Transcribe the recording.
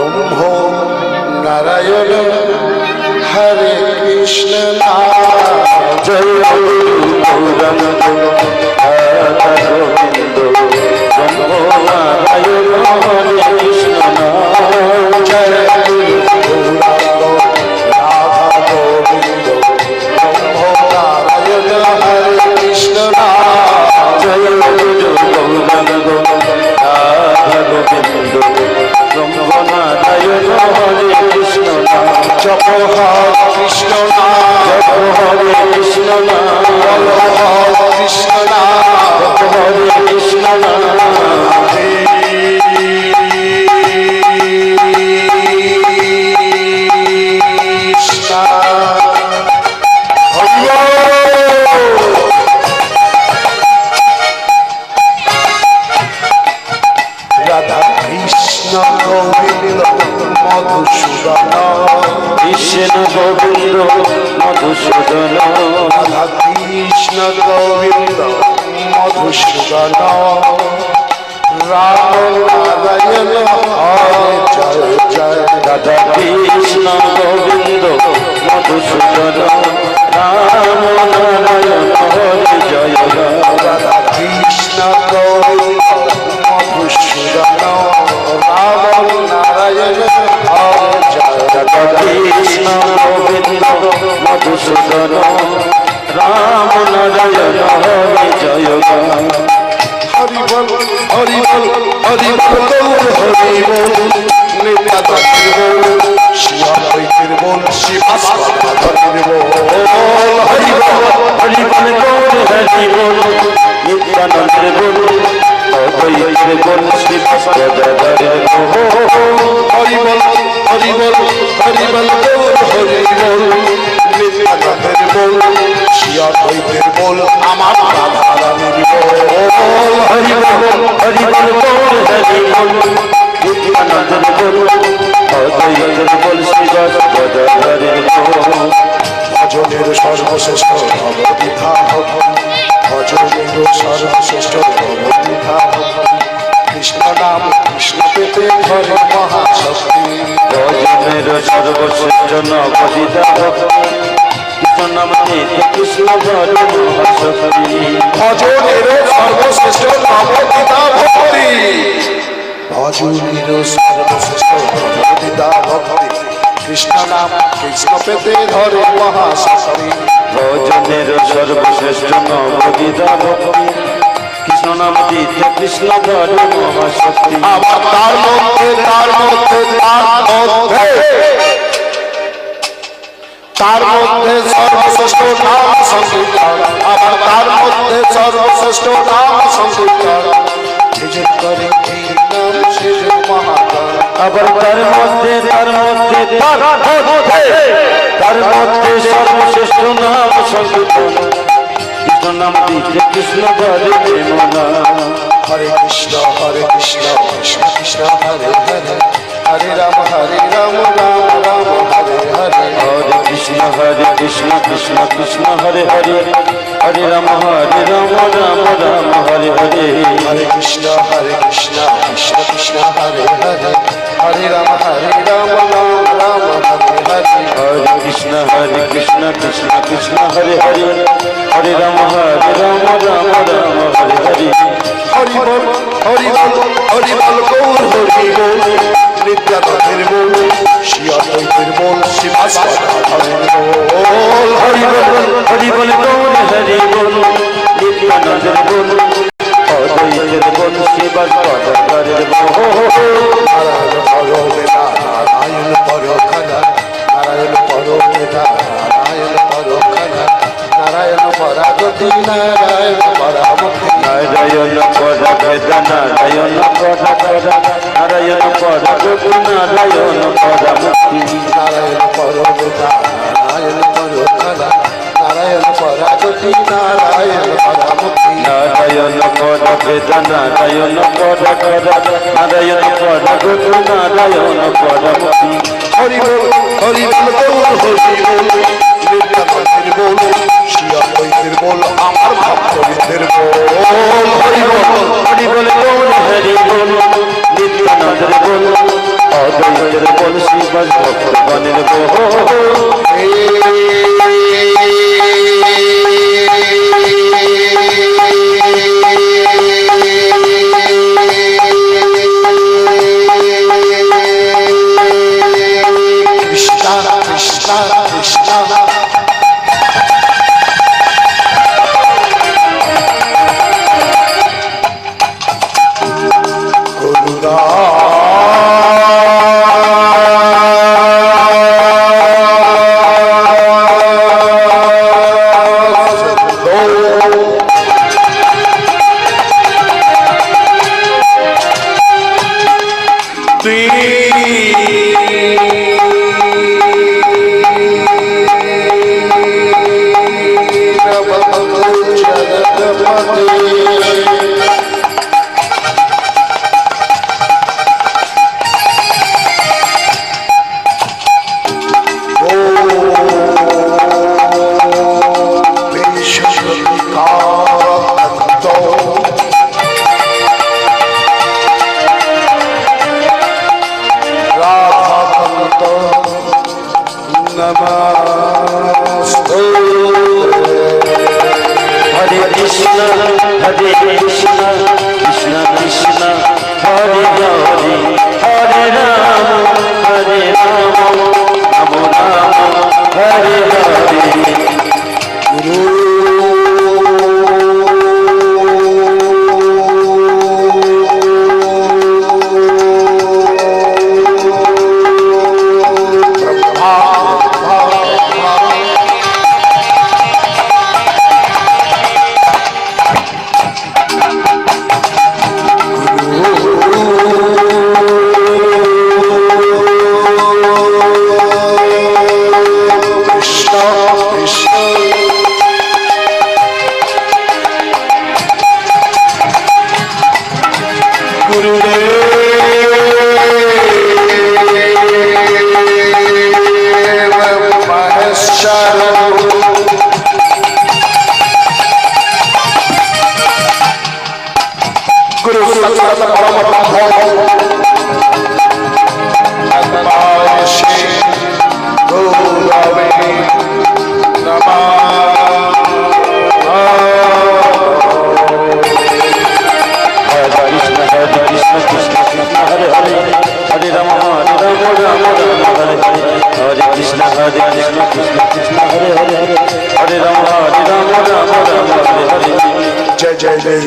ব্রহ্ম নারায়ণ হরে কৃষ্ণ জয় গৌরাঙ্গ রাধা গোবিন্দ ব্রহ্ম নারায়ণ হরে কৃষ্ণ জয় গৌরাঙ্গ রাধা গোবিন্দ ব্রহ্ম নারায়ণ হরে কৃষ্ণ জয় গৌরাঙ্গ রাধা গোবিন্দ ব্রহ্ম নারায়ণ হরে কৃষ্ণ জপ হরে কৃষ্ণ জপ হরে কৃষ্ণ কৃষ্ণ হরে কৃষ্ণ রাধা কৃষ্ণ গোবিন্দ মধুসূদন কৃষ্ণ গোবিন্দ মধুসূদন রাধা কৃষ্ণ গোবিন্দ মধুসূদন রাম নারায়ণ হরে জয় জয় রাধা কৃষ্ণ গোবিন্দ মধুসূদন রাম নারায়ণ হরে জয় রাধা কৃষ্ণ গোবিন্দ মধুসূদন রাম নারায়ণ হরে জয় রাধা কৃষ্ণ গোবিন্দ মধুসূদন রাম নারায়ণ হরে জয় হরি বল হরি বল হরি বল হরি বল নিত্যানন্দের বল শিবাদ্বৈতের বল শিবাস্বাধীর বল হরি বল হরি বল গৌর হরি বল নিত্যানন্দের বল অদ্বৈতের বল শ্রীবাসদেবের বল হরি বল হরি বল হরি বল হরি বল নিত্যানন্দের বল শিবাদ্বৈতের বল আমার রাধারানীর বল হরি বল হরি বল গৌর হরি বল নিত্যানন্দের বল অদ্বৈতের বল শ্রীবাসদেবের বল ভজনের সর্বশ্রেষ্ঠ ভগবদ্গীতা ভজনের সর্বশ্রেষ্ঠ ভগবদ্গীতা কৃষ্ণ নাম কৃষ্ণ পেতে ধরে মহাশক্তি ভজনের সর্বশ্রেষ্ঠ নবদিতা ভক্তি কৃষ্ণ নাম নিতে কৃষ্ণ ধরে মহাশক্তি ভজনের সর্বশ্রেষ্ঠ ভগবদ্গীতা ভক্তি ভজনের সর্বশ্রেষ্ঠ ভগবদ্গীতা ভক্তি কৃষ্ণ নাম কৃষ্ণ পেতে ধরে মহাশক্তি ভজনের সর্বশ্রেষ্ঠ নবদিতা ভক্তি কৃষ্ণ নাম নিতে কৃষ্ণ ধরে মহাশক্তি আবার তার মধ্যে সর্বশ্রেষ্ঠ নাম সংকীর্তন আবার তার মধ্যে সর্বশ্রেষ্ঠ নাম সংকীর্তন নিজের করে এই নাম শেষ মহাকাল আবার তার মধ্যে সর্বশ্রেষ্ঠ নাম সংকীর্তন কৃষ্ণ নাম দিতে কৃষ্ণ ধরে প্রেমনা হরে কৃষ্ণ কৃষ্ণ কৃষ্ণ হরে হরে হরে রাম রাম রাম হরে হরে হরে কৃষ্ণ কৃষ্ণ কৃষ্ণ হরে হরে হরে রাম রাম রাম হরে হরে হরে কৃষ্ণ কৃষ্ণ কৃষ্ণ হরে হরে হরে রাম রাম হরে হরে হরে কৃষ্ণ কৃষ্ণ কৃষ্ণ হরে হরে হরে রাম রাম রাম হরে হরে হরি বল হরি বল হরি বল গৌর হরি বল নিত্যানন্দের বল শিবাদ্বৈতের বল শিবাস্বাধীর বল হরি বল হরি বল গৌর হরি বল নিত্যানন্দের বল অদ্বৈতের বল শিবাস্বাধীর বল নারায়ণ পর বেদা নারায়ণ পর খানা নারায়ণ পর বেদা নারায়ণ পর খানা নারায়ণ পরাগতি নারায়ণ পরামুক্তি নারায়ণ পরা ভেদা নারায়ণ পরা পরা নারায়ণ পরা গতি নারায়ণ পরা মুক্তি নারায়ণ পর বেদা নারায়ণ পর খানা নারায়ণ পরাগতি নারায়ণ পরামুক্তি নারায়ণ পরা ভেদা নারায়ণ পরা পরা নারায়ণ পরা গতি নারায়ণ পরা মুক্তি হরি বল গৌর হরি বল নিত্যানন্দের বল শিবাদ্বৈতের বল আমার ভক্তবৃন্দের বল হরি বল হরি বল গৌর হরি বল নিত্যানন্দের বল অদ্বৈতের শিবাস ভক্তগণের বহু Krishna Krishna Krishna Hare Krishna, Hare Krishna, Krishna Krishna, Hare Hare, Hare Rama, Hare Rama, Rama Rama, Hare Hare. जय जय जय